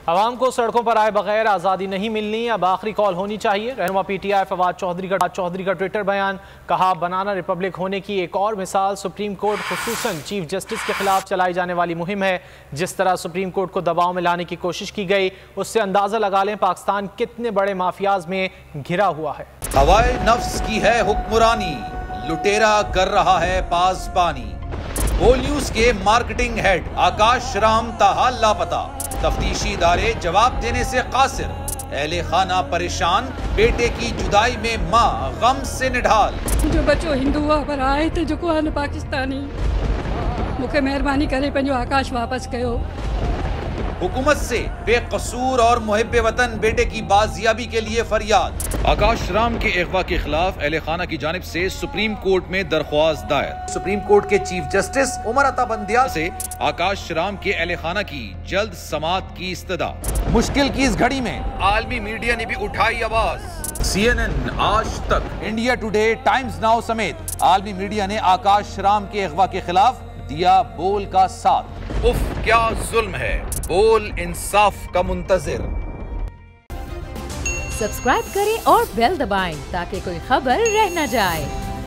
आवाम को सड़कों पर आए बगैर आज़ादी नहीं मिलनी, अब आखिरी कॉल होनी चाहिए। रहनुमा PTI फवाद चौधरी का ट्विटर बयान। कहा, बनाना रिपब्लिक होने की एक और मिसाल सुप्रीम कोर्ट खुसूसन चीफ जस्टिस के खिलाफ चलाई जाने वाली मुहिम है। जिस तरह सुप्रीम कोर्ट को दबाव में लाने की कोशिश की गई, उससे अंदाजा लगा लें पाकिस्तान कितने बड़े माफियाज में घिरा हुआ है। हवाए नफ्स की है हुक्मरानी, लुटेरा कर रहा है पासबानी। बोल न्यूज के मार्केटिंग हेड आकाश राम ताहा लापता, तफ्तीशी इदारे जवाब देने से कासिर। अहले खाना परेशान, बेटे की जुदाई में माँ गम से निढाल। जो बच्चो हिंदू हुआ पर आए थे जो को पाकिस्तानी, मुझे मेहरबानी करे पंहिंजो आकाश वापस कयो। हुकूमत से बेकसूर और मुहिब्बे वतन बेटे की बाजियाबी के लिए फरियाद। आकाश राम के अगवा के खिलाफ अहले खाना की जानिब से सुप्रीम कोर्ट में दरख्वास्त दायर। सुप्रीम कोर्ट के चीफ जस्टिस उमर अता बंदियाल से आकाश राम के अहले खाना की जल्द समाअत की इस्तदा। मुश्किल की इस घड़ी में आलमी मीडिया ने भी उठाई आवाज। CNN, आज तक, इंडिया टुडे, टाइम्स नाउ समेत आलमी मीडिया ने आकाश राम के अगवा के खिलाफ दिया बोल का साथ। उफ क्या जुल्म है, बोल इंसाफ का मुंतजिर। सब्सक्राइब करें और बेल दबाएं ताकि कोई खबर रह न जाए।